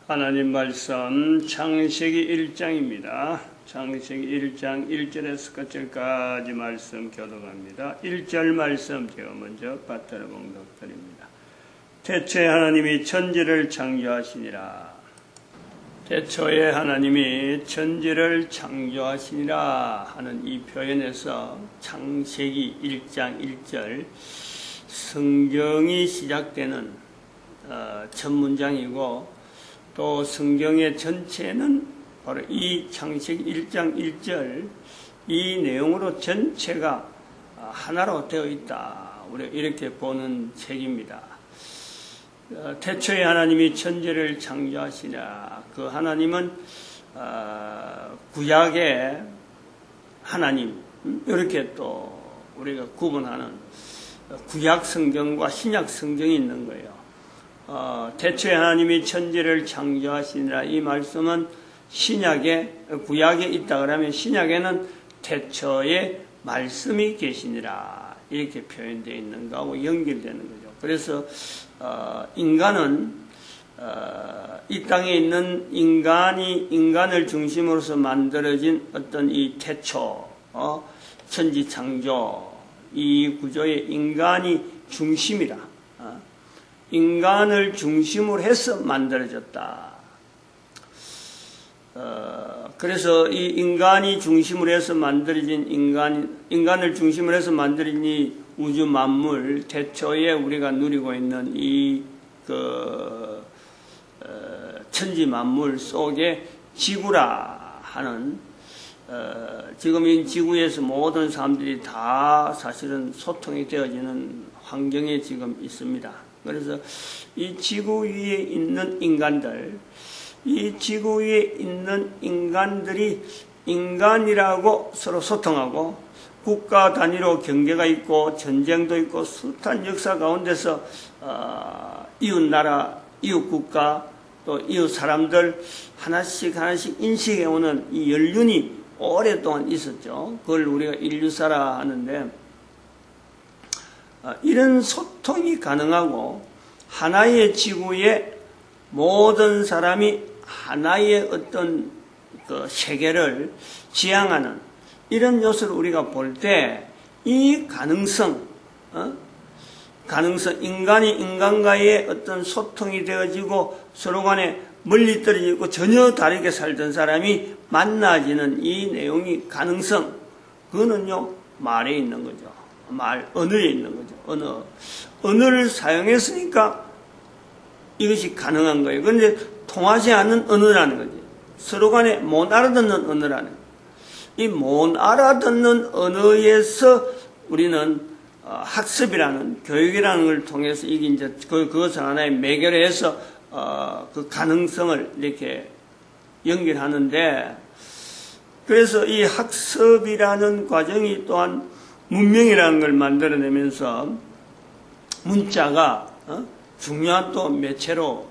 하나님 말씀 창세기 1장입니다. 창세기 1장 1절에서 끝절까지 말씀 교독합니다. 1절 말씀 제가 먼저 받들어 봉독드립니다. 태초에 하나님이 천지를 창조하시니라. 태초에 하나님이 천지를 창조하시니라 하는 이 표현에서 창세기 1장 1절 성경이 시작되는 첫 문장이고, 또 성경의 전체는 바로 이 창세기 1장 1절 이 내용으로 전체가 하나로 되어 있다. 우리가 이렇게 보는 책입니다. 태초에 하나님이 천지를 창조하시냐. 그 하나님은 구약의 하나님, 이렇게 또 우리가 구분하는 구약 성경과 신약 성경이 있는 거예요. 태초에 하나님이 천지를 창조하시니라. 이 말씀은 신약에, 구약에 있다 그러면 신약에는 태초에 말씀이 계시니라 이렇게 표현되어 있는 거하고 연결되는 거죠. 그래서 인간은 이 땅에 있는 인간을 중심으로서 만들어진 어떤 이 태초, 천지 창조, 이 구조의 인간이 중심이라. 인간을 중심으로 해서 만들어졌다. 그래서 이 인간이 중심으로 해서 만들어진 인간을 중심으로 해서 만들어진 이 우주 만물, 태초에 우리가 누리고 있는 이 천지 만물 속에 지구라 하는 지금 이 지구에서 모든 사람들이 다 사실은 소통이 되어지는 환경에 지금 있습니다. 그래서 이 지구 위에 있는 인간들, 이 지구 위에 있는 인간들이 인간이라고 서로 소통하고 국가 단위로 경계가 있고 전쟁도 있고 숱한 역사 가운데서 이웃 나라, 이웃 국가, 또 이웃 사람들 하나씩 인식해오는 이 연륜이 오랫동안 있었죠. 그걸 우리가 인류사라 하는데, 이런 소통이 가능하고 하나의 지구에 모든 사람이 하나의 어떤 그 세계를 지향하는 이런 요소를 우리가 볼 때 이 가능성, 인간이 인간과의 어떤 소통이 되어지고 서로 간에 멀리 떨어지고 전혀 다르게 살던 사람이 만나지는 이 내용이 가능성, 그거는요 말에 있는 거죠. 언어에 있는 거죠. 언어를 사용했으니까 이것이 가능한 거예요. 그런데 통하지 않는 언어라는 거지. 서로 간에 못 알아듣는 언어라는 거예요. 이 못 알아듣는 언어에서 우리는 학습이라는, 교육이라는 걸 통해서 이게 이제 그것을 하나의 매개로 해서 그 가능성을 이렇게 연결하는데, 그래서 이 학습이라는 과정이 또한 문명이라는 걸 만들어내면서 문자가 중요한 또 매체로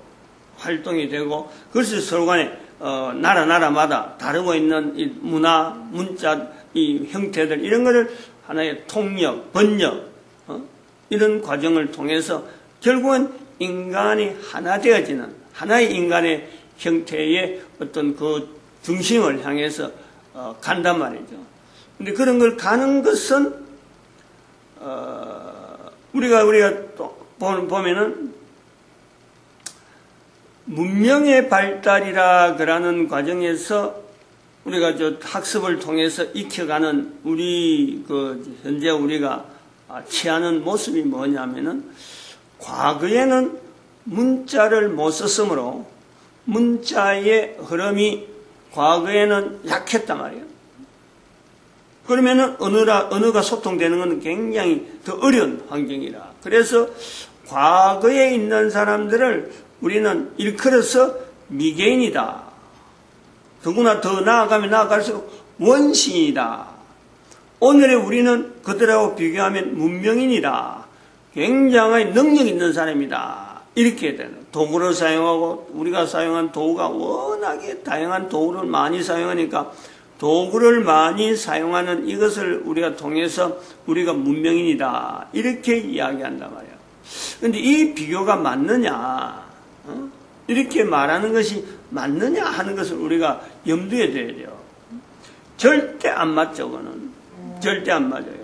활동이 되고, 그것이 서로 간에 나라마다 다르고 있는 이 문화, 문자, 이 형태들, 이런 거를 하나의 통역, 번역, 이런 과정을 통해서 결국은 인간이 하나 되어지는 하나의 인간의 형태의 어떤 그 중심을 향해서 간단 말이죠. 근데 그런 걸 가는 것은 우리가 또 보면은 문명의 발달이라 그러는 과정에서 우리가 학습을 통해서 익혀가는 현재 우리가 취하는 모습이 뭐냐면은, 과거에는 문자를 못 썼으므로 문자의 흐름이 과거에는 약했단 말이에요. 그러면은 언어가 소통되는 것은 굉장히 더 어려운 환경이라. 그래서 과거에 있는 사람들을 우리는 일컬어서 미개인이다. 더구나 더 나아가면 나아갈수록 원신이다. 오늘의 우리는 그들하고 비교하면 문명인이다. 굉장히 능력 있는 사람이다. 이렇게 되는, 도구를 사용하고 우리가 사용한 도구가 워낙에 다양한 도구를 많이 사용하니까 도구를 많이 사용하는 이것을 우리가 통해서 우리가 문명인이다, 이렇게 이야기한단 말이에요. 그런데 이 비교가 맞느냐? 이렇게 말하는 것이 맞느냐 하는 것을 우리가 염두에 둬야 돼요. 절대 안 맞죠, 그거는. 절대 안 맞아요.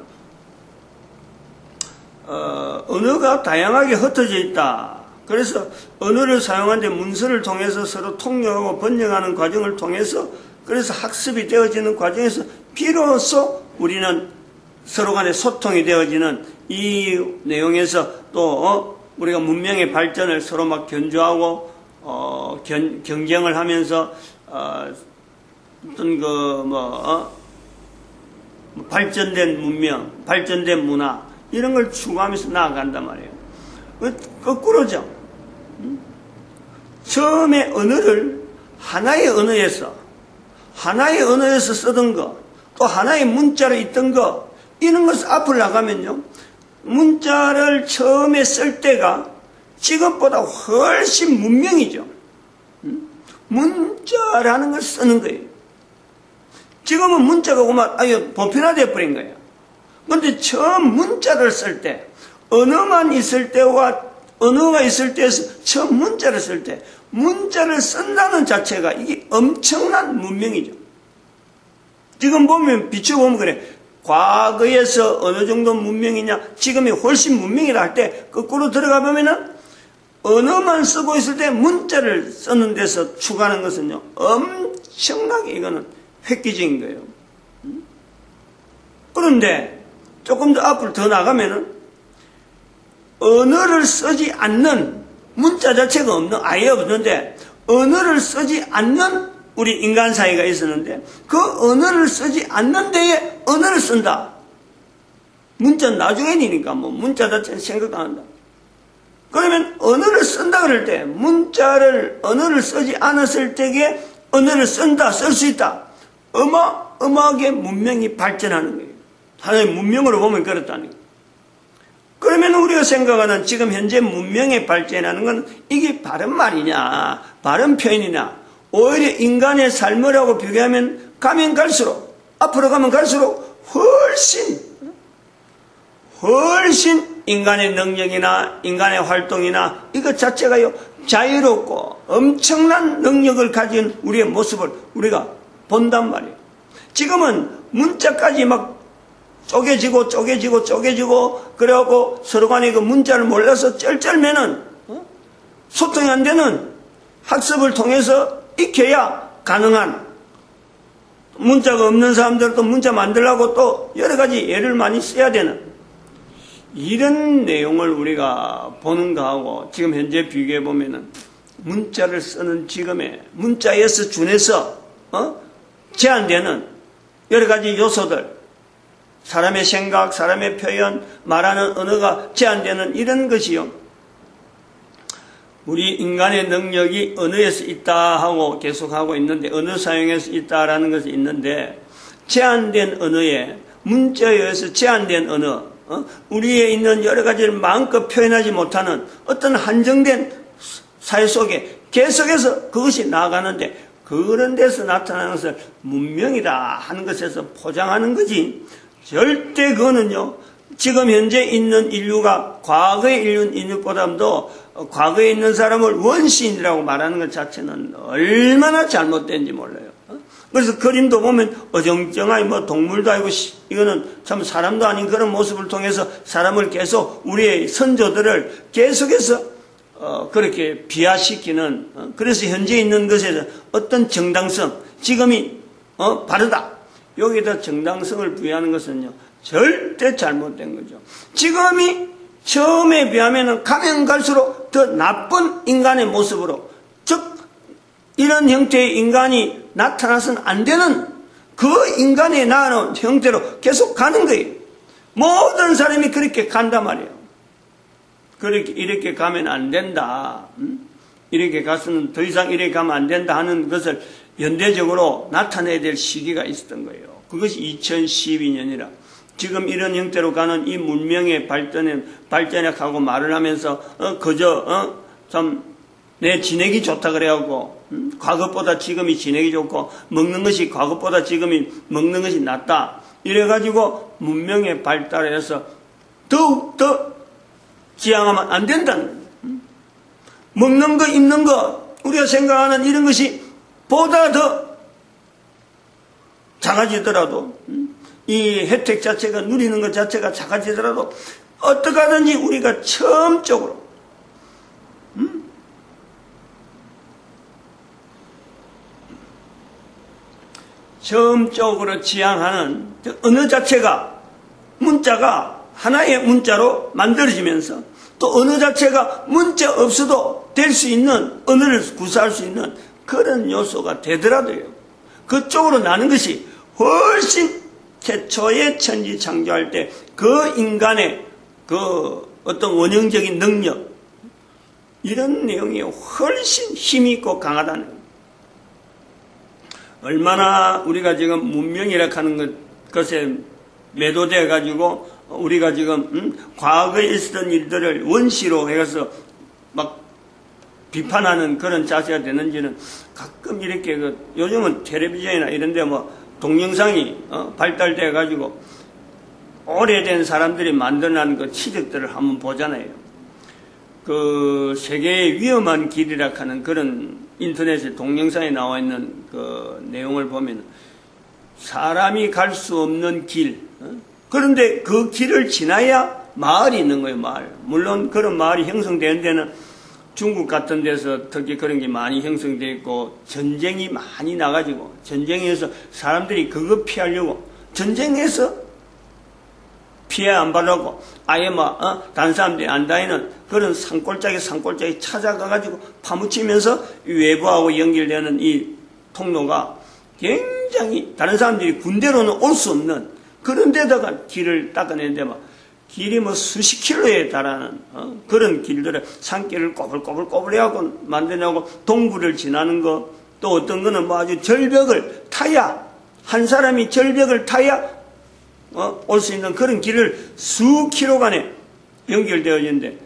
언어가 다양하게 흩어져 있다. 그래서 언어를 사용하는데 문서를 통해서 서로 통역하고 번역하는 과정을 통해서 그래서 학습이 되어지는 과정에서 비로소 우리는 서로 간에 소통이 되어지는 이 내용에서 또 우리가 문명의 발전을 서로 막 견주하고 경쟁을 하면서 어떤 발전된 문명, 발전된 문화 이런 걸 추구하면서 나아간단 말이에요. 거꾸로죠. 처음에 언어를 하나의 언어에서 쓰던 거, 또 하나의 문자로 있던 거, 이런 것을 앞으로 나가면요, 문자를 처음에 쓸 때가 지금보다 훨씬 문명이죠. 문자라는 걸 쓰는 거예요. 지금은 문자가 오면 아유 보편화되어 버린 거예요. 그런데 처음 문자를 쓸 때, 언어만 있을 때와 언어가 있을 때에서 처음 문자를 쓸 때, 문자를 쓴다는 자체가 이게 엄청난 문명이죠. 지금 보면 비춰보면 그래. 과거에서 어느 정도 문명이냐, 지금이 훨씬 문명이라 할 때 거꾸로 들어가 보면은 언어만 쓰고 있을 때 문자를 쓰는 데서 추구하는 것은요, 엄청나게 이거는 획기적인 거예요. 그런데 조금 더 앞으로 더 나가면은 언어를 쓰지 않는, 문자 자체가 아예 없는데 언어를 쓰지 않는 우리 인간 사이가 있었는데 그 언어를 쓰지 않는 데에 언어를 쓴다. 문자는 나중에 일이니까 뭐 문자 자체는 생각도 안 한다. 그러면 언어를 쓴다 그럴 때 언어를 쓰지 않았을 때에 언어를 쓴다, 쓸 수 있다. 어마어마하게 문명이 발전하는 거예요. 하나의 문명으로 보면 그렇다는 거예요. 그러면 우리가 생각하는 지금 현재 문명의 발전하는 건 이게 바른 말이냐, 바른 표현이냐, 오히려 인간의 삶을 하고 비교하면 가면 갈수록, 앞으로 가면 갈수록 훨씬 인간의 능력이나 인간의 활동이나 이것 자체가요, 자유롭고 엄청난 능력을 가진 우리의 모습을 우리가 본단 말이에요. 지금은 문자까지 막 쪼개지고 그래갖고 서로 간에 그 문자를 몰라서 쩔쩔매는 소통이 안 되는 학습을 통해서 익혀야 가능한, 문자가 없는 사람들도 문자 만들려고 또 여러 가지 예를 많이 써야 되는 이런 내용을 우리가 보는 거하고 지금 현재 비교해 보면은 문자를 쓰는 지금의 문자에서 준해서 제한되는 여러 가지 요소들, 사람의 생각, 사람의 표현, 말하는 언어가 제한되는 이런 것이요, 우리 인간의 능력이 언어에서 있다 하고 계속하고 있는데, 언어 사용에서 있다라는 것이 있는데, 제한된 언어에, 문자에 의해서 제한된 언어, 우리에 있는 여러 가지를 마음껏 표현하지 못하는 어떤 한정된 사회 속에 계속해서 그것이 나아가는데, 그런 데서 나타나는 것을 문명이다 하는 것에서 포장하는 거지, 절대 그거는요, 지금 현재 있는 인류가 과거에 있는 인류보다도 과거에 있는 사람을 원시인이라고 말하는 것 자체는 얼마나 잘못된지 몰라요. 그래서 그림도 보면 어정쩡하게 뭐 동물도 아니고 이거는 참 사람도 아닌 그런 모습을 통해서 사람을 계속 우리의 선조들을 계속해서 그렇게 비하시키는, 그래서 현재 있는 것에서 어떤 정당성, 지금이 바르다, 여기다 정당성을 부여하는 것은요, 절대 잘못된 거죠. 지금이 처음에 비하면 가면 갈수록 더 나쁜 인간의 모습으로, 즉 이런 형태의 인간이 나타나서는 안 되는 그 인간의 나아는 형태로 계속 가는 거예요. 모든 사람이 그렇게 간단 말이에요. 이렇게 가면 안 된다. 이렇게 가서는 더 이상 이렇게 가면 안 된다 하는 것을 연대적으로 나타내야 될 시기가 있었던 거예요. 그것이 2012년이라. 지금 이런 형태로 가는 이 문명의 발전에 가고 말을 하면서, 참, 내 지내기 좋다 그래갖고, 과거보다 지금이 지내기 좋고, 먹는 것이 과거보다 지금이 먹는 것이 낫다. 이래가지고 문명의 발달에서 더욱더 지향하면 안 된다는 거예요. 먹는 거, 입는 거, 우리가 생각하는 이런 것이 보다 더 작아지더라도, 이 혜택 자체가, 누리는 것 자체가 작아지더라도 어떻게 하든지 우리가 처음적으로 처음적으로 지향하는 언어 자체가, 문자가 하나의 문자로 만들어지면서 또 언어 자체가 문자 없어도 될 수 있는, 언어를 구사할 수 있는 그런 요소가 되더라도요, 그쪽으로 나는 것이 훨씬 최초의 천지 창조할 때 그 인간의 그 어떤 원형적인 능력, 이런 내용이 훨씬 힘이 있고 강하다는 거예요. 얼마나 우리가 지금 문명이라 하는 것에 매도되어 가지고 우리가 지금 과거에 있었던 일들을 원시로 해서 막 비판하는 그런 자세가 되는지는 가끔 이렇게 요즘은 텔레비전이나 이런 데 뭐 동영상이 발달되어 가지고 오래된 사람들이 만들어낸 그 치적들을 한번 보잖아요. 그 세계의 위험한 길이라 하는 그런 인터넷에 동영상에 나와 있는 그 내용을 보면 사람이 갈 수 없는 길, 그런데 그 길을 지나야 마을이 있는 거예요. 마을. 물론 그런 마을이 형성되는 데는 중국 같은 데서 특히 그런 게 많이 형성되어 있고, 전쟁이 많이 나가지고 전쟁에서 사람들이 그거 피하려고 전쟁에서 피해 안 받으려고 아예 다른 사람들이 안 다니는 그런 산골짜기 찾아가가지고 파묻히면서 외부하고 연결되는 이 통로가 굉장히 다른 사람들이 군대로는 올 수 없는 그런 데다가 길을 닦아내는데 길이 수십 킬로에 달하는 그런 길들을 산길을 꼬불꼬불 해갖고 만드냐고, 동굴을 지나는 거, 또 어떤 거는 아주 절벽을 타야, 한 사람이 절벽을 타야 올 수 있는 그런 길을 수 킬로간에 연결되어 있는데,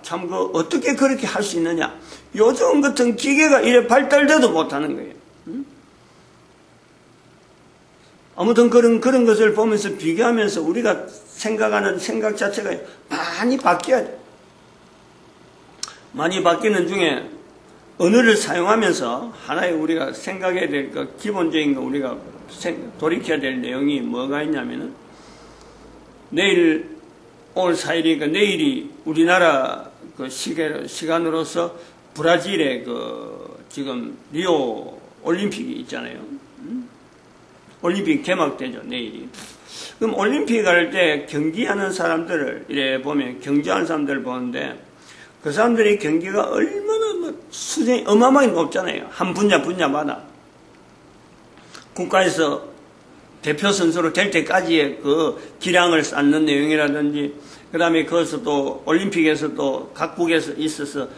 참 어떻게 그렇게 할 수 있느냐. 요즘 같은 기계가 이래 발달돼도 못하는 거예요. 아무튼 그런 것을 보면서 비교하면서 우리가 생각하는 생각 자체가 많이 바뀌어야 돼. 많이 바뀌는 중에 언어를 사용하면서 하나의 우리가 생각해야 될 기본적인 거, 우리가 돌이켜야 될 내용이 뭐가 있냐면은, 오늘 4일이니까 내일이 우리나라 그 시간으로서 브라질의 지금 리오 올림픽이 있잖아요. 올림픽 개막되죠, 내일이. 그럼 올림픽 할 때 경기하는 사람들을 이래 보면, 경주하는 사람들을 보는데, 그 사람들이 경기가 얼마나 수준이 어마어마하게 높잖아요. 한 분야마다. 국가에서 대표 선수로 될 때까지의 그 기량을 쌓는 내용이라든지, 그 다음에 거기서 또 올림픽에서 또 각국에서 있어서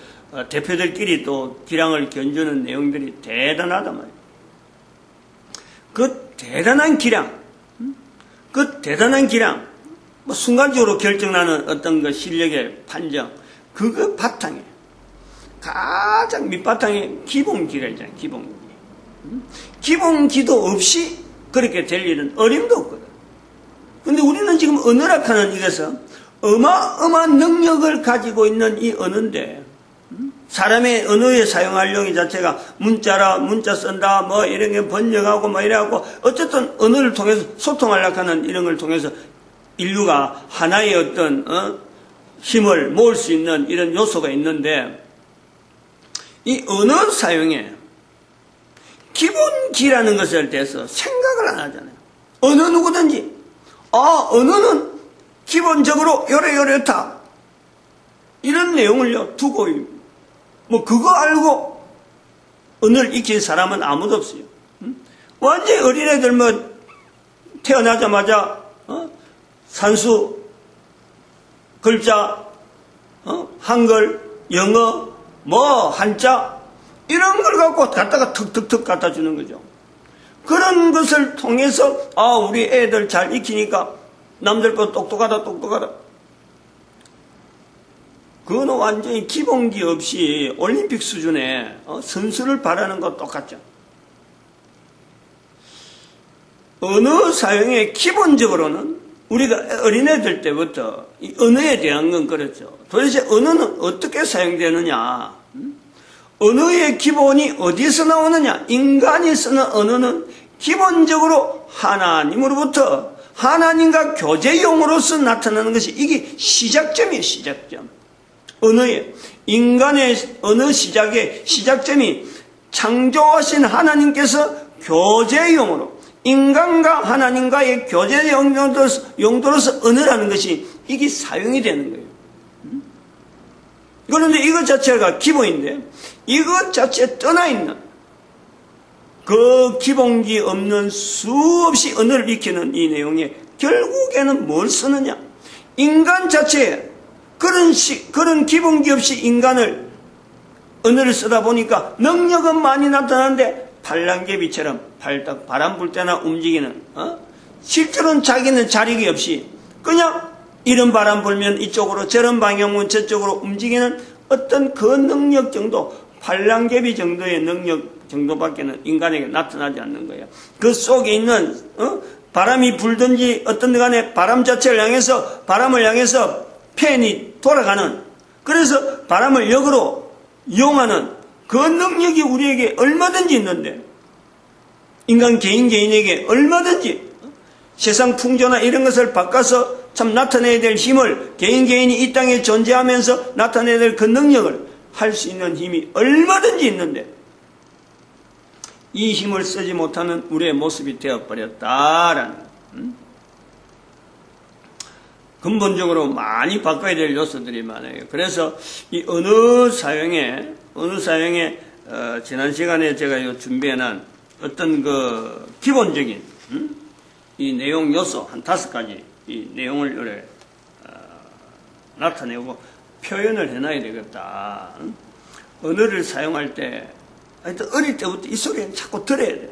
대표들끼리 또 기량을 견주는 내용들이 대단하단 말이에요. 그 대단한 기량, 순간적으로 결정나는 어떤 그 실력의 판정, 그거 바탕에, 가장 밑바탕에 기본기가 있잖아요, 기본기. 기본기도 없이 그렇게 될 일은 어림도 없거든. 근데 우리는 지금 언어라 하는 이것은 어마어마한 능력을 가지고 있는 이 언어인데, 사람의 언어의 사용할 용이 자체가 문자 쓴다, 이런 게 번역하고, 이래갖고, 어쨌든 언어를 통해서 소통하려고 하는 이런 걸 통해서 인류가 하나의 어떤, 힘을 모을 수 있는 이런 요소가 있는데, 이 언어 사용에 기본기라는 것에 대해서 생각을 안 하잖아요. 어느 누구든지, 언어는 기본적으로 요렇다. 이런 내용을 두고, 그거 알고 언어를 익힌 사람은 아무도 없어요. 완전히 어린애들 태어나자마자 산수, 글자, 한글, 영어, 한자 이런 걸 갖고 갖다가 툭툭툭 갖다 주는 거죠. 그런 것을 통해서 우리 애들 잘 익히니까 남들보다 똑똑하다. 그거는 완전히 기본기 없이 올림픽 수준의 선수를 바라는 것 똑같죠. 언어 사용의 기본적으로는 우리가 어린애들 때부터 이 언어에 대한 건 그렇죠. 도대체 언어는 어떻게 사용되느냐, 언어의 기본이 어디서 나오느냐? 인간이 쓰는 언어는 기본적으로 하나님으로부터 하나님과 교제용으로서 나타나는 것이 이게 시작점이에요. 시작점. 언어의 인간의 언어 시작의 시작점이 창조하신 하나님께서 교제용으로 인간과 하나님과의 교제 용도로서 언어라는 것이 이게 사용이 되는 거예요. 그런데 이것 자체가 기본인데 이것 자체에 떠나있는 그 기본기 없는 수없이 언어를 익히는 이 내용에 결국에는 뭘 쓰느냐? 인간 자체에 그런 기본기 없이 인간을 언어를 쓰다 보니까 능력은 많이 나타나는데 팔랑개비처럼 팔딱 바람 불 때나 움직이는 실제로는 자기는 자력이 없이 그냥 이런 바람 불면 이쪽으로 저런 방향은 저쪽으로 움직이는 어떤 그 능력 정도 팔랑개비 정도의 능력 정도밖에는 인간에게 나타나지 않는 거예요. 그 속에 있는 바람이 불든지 어떤 간에 바람 자체를 향해서 바람을 향해서 팬이 돌아가는 그래서 바람을 역으로 이용하는 그 능력이 우리에게 얼마든지 있는데 인간 개인에게 얼마든지 세상 풍조나 이런 것을 바꿔서 참 나타내야 될 힘을 개인이 이 땅에 존재하면서 나타내야 될 그 능력을 할 수 있는 힘이 얼마든지 있는데 이 힘을 쓰지 못하는 우리의 모습이 되어버렸다라는 근본적으로 많이 바꿔야 될 요소들이 많아요. 그래서 이 언어 사용에 지난 시간에 제가 준비해놓은 어떤 그 기본적인 이 내용 요소 한 5가지 이 내용을 나타내고 표현을 해놔야 되겠다. 언어를 사용할 때 하여튼 어릴 때부터 이 소리는 자꾸 들어야 돼요.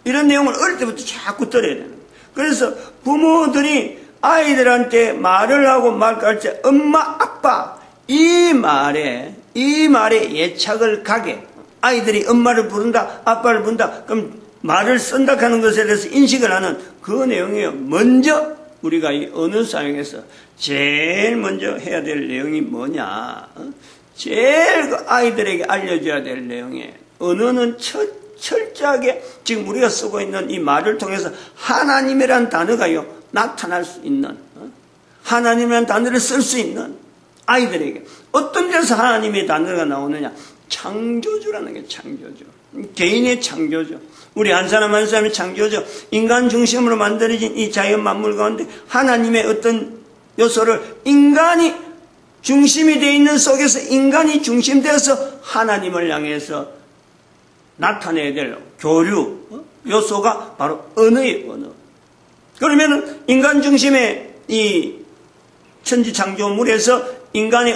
이런 내용을 어릴 때부터 자꾸 들어야 돼요. 그래서 부모들이 아이들한테 말을 하고 말할 때 엄마, 아빠 이 말에 예착을 가게 아이들이 엄마를 부른다, 아빠를 부른다 그럼 말을 쓴다 하는 것에 대해서 인식을 하는 그 내용이에요. 먼저 우리가 이 언어 사용에서 제일 먼저 해야 될 내용이 뭐냐? 제일 그 아이들에게 알려줘야 될 내용이 언어는 철저하게 지금 우리가 쓰고 있는 이 말을 통해서 하나님이란 단어가요 나타날 수 있는 하나님이란 단어를 쓸 수 있는 아이들에게 어떤 데서 하나님의 단어가 나오느냐? 창조주라는 게 창조주. 개인의 창조주. 우리 한 사람 한 사람의 창조주. 인간 중심으로 만들어진 이 자연 만물 가운데 하나님의 어떤 요소를 인간이 중심이 되어 있는 속에서 인간이 중심되어서 하나님을 향해서 나타내야 될 교류 요소가 바로 언어의 언어. 그러면은 인간 중심의 이 천지창조물에서 인간의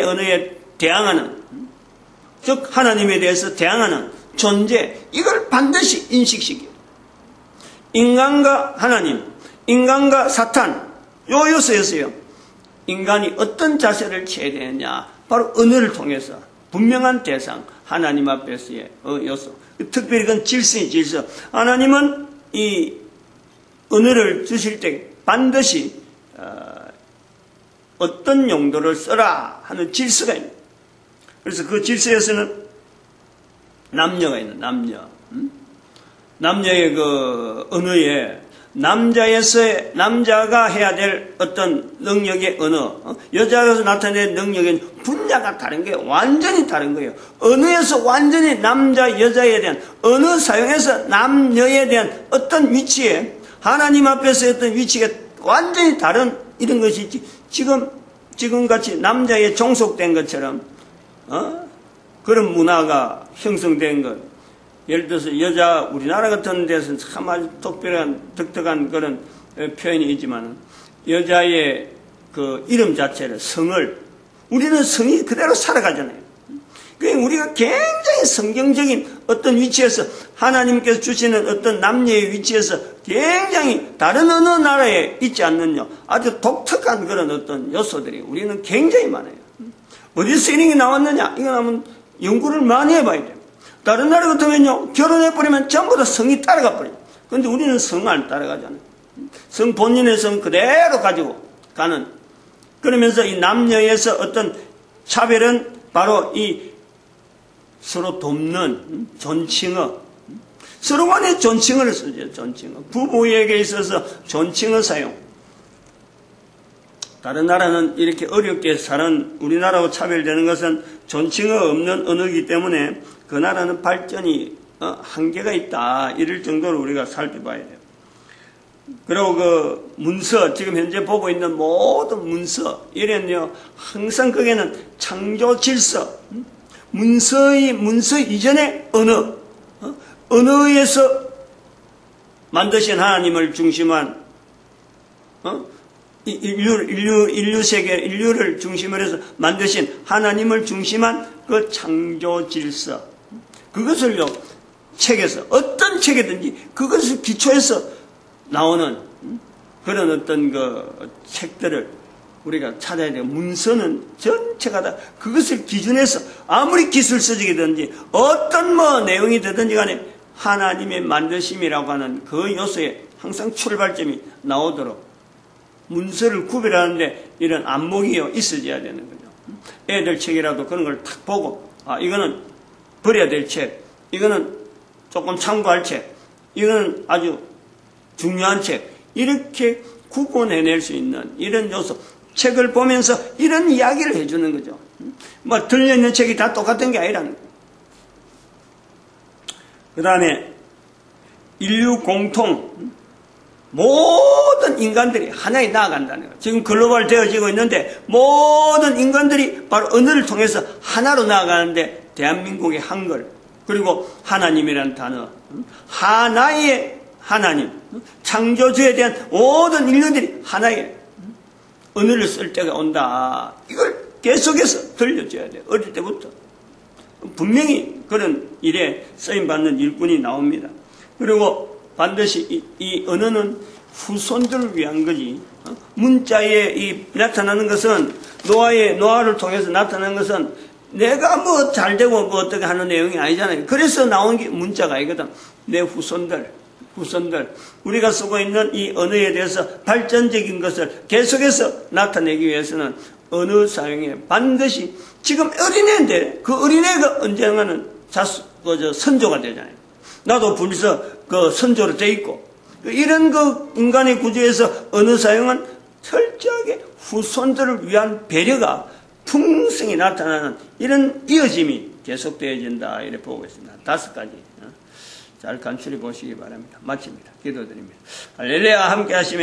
언어에 대항하는 즉 하나님에 대해서 대항하는 존재 이걸 반드시 인식시켜요. 인간과 하나님, 인간과 사탄 요 요소에서요. 인간이 어떤 자세를 취해야 되느냐 바로 언어를 통해서 분명한 대상 하나님 앞에서의 요소 특별히 그건 질서의 질서. 하나님은 이 언어를 주실 때 반드시 어떤 용도를 써라 하는 질서가 있는. 그래서 그 질서에서는 남녀가 있는 남녀의 그 언어에 남자가 해야 될 어떤 능력의 언어, 여자로서 나타낼 능력의 분야가 다른 게 완전히 다른 거예요. 언어에서 완전히 남자, 여자에 대한 언어 사용에서 남녀에 대한 어떤 위치에 하나님 앞에서 어떤 위치가 완전히 다른 이런 것이 지금같이 남자에 종속된 것처럼 그런 문화가 형성된 것. 예를 들어서 우리나라 같은 데서는 참 아주 독특한 그런 표현이 있지만 여자의 그 이름 자체를 성을 우리는 성이 그대로 살아가잖아요. 그러니까 우리가 굉장히 성경적인 어떤 위치에서 하나님께서 주시는 어떤 남녀의 위치에서 굉장히 다른 어느 나라에 있지 않느냐 아주 독특한 그런 어떤 요소들이 우리는 굉장히 많아요. 어디서 이런 게 나왔느냐? 이거 나면 연구를 많이 해봐야 돼요. 다른 나라 같으면요, 결혼해버리면 전부 다 성이 따라가 버려요. 그런데 우리는 성 안 따라가잖아요. 성 본인의 성 그대로 가지고 가는. 그러면서 이 남녀에서 어떤 차별은 바로 이 서로 돕는 존칭어. 서로 간에 존칭어를 쓰죠. 존칭어. 부부에게 있어서 존칭어 사용. 다른 나라는 이렇게 어렵게 사는 우리나라하고 차별되는 것은 존칭어 없는 언어이기 때문에 그 나라는 발전이 한계가 있다. 이럴 정도로 우리가 살펴봐야 돼요. 그리고 그 문서, 지금 현재 보고 있는 모든 문서, 이래는요, 항상 거기에는 창조 질서, 문서 이전의 언어, 언어에서 만드신 하나님을 중심한, 인류 세계, 인류를 중심으로 해서 만드신 하나님을 중심한 그 창조 질서, 그것을요, 책에서, 어떤 책이든지 그것을 기초해서 나오는 그런 어떤 그 책들을 우리가 찾아야 돼요. 문서는 전체가 다 그것을 기준해서 아무리 기술서적이든지 어떤 뭐 내용이 되든지 간에 하나님의 만드심이라고 하는 그 요소에 항상 출발점이 나오도록 문서를 구별하는데 이런 안목이 있어져야 되는 거죠. 애들 책이라도 그런 걸 탁 보고, 아, 이거는 버려야 될 책, 이거는 조금 참고할 책, 이거는 아주 중요한 책, 이렇게 구분해낼 수 있는 이런 요소, 책을 보면서 이런 이야기를 해주는 거죠. 뭐 들려있는 책이 다 똑같은 게 아니라는 거예요. 그 다음에 인류 공통, 모든 인간들이 하나에 나아간다는 거예요. 지금 글로벌 되어지고 있는데 모든 인간들이 바로 언어를 통해서 하나로 나아가는데 대한민국의 한글, 그리고 하나님이라는 단어, 하나의 하나님, 창조주에 대한 모든 인류들이 하나의 언어를 쓸 때가 온다. 이걸 계속해서 들려줘야 돼요. 어릴 때부터. 분명히 그런 일에 쓰임받는 일꾼이 나옵니다. 그리고 반드시 이 언어는 후손들을 위한 거지. 문자에 나타나는 것은 노아를 통해서 나타나는 것은 내가 뭐 잘되고 뭐 어떻게 하는 내용이 아니잖아요. 그래서 나온 게 문자가 아니거든. 내 후손들, 우리가 쓰고 있는 이 언어에 대해서 발전적인 것을 계속해서 나타내기 위해서는 언어 사용에 반드시, 지금 어린애인데 그 어린애가 언젠가는 선조가 되잖아요. 나도 벌써 그 선조로 돼 있고, 이런 그 인간의 구조에서 언어 사용은 철저하게 후손들을 위한 배려가 풍성히 나타나는 이런 이어짐이 계속되어진다, 이렇게 보고 있습니다. 5가지. 잘 간추려 보시기 바랍니다. 마칩니다. 기도드립니다. 할렐루야. 함께 하시며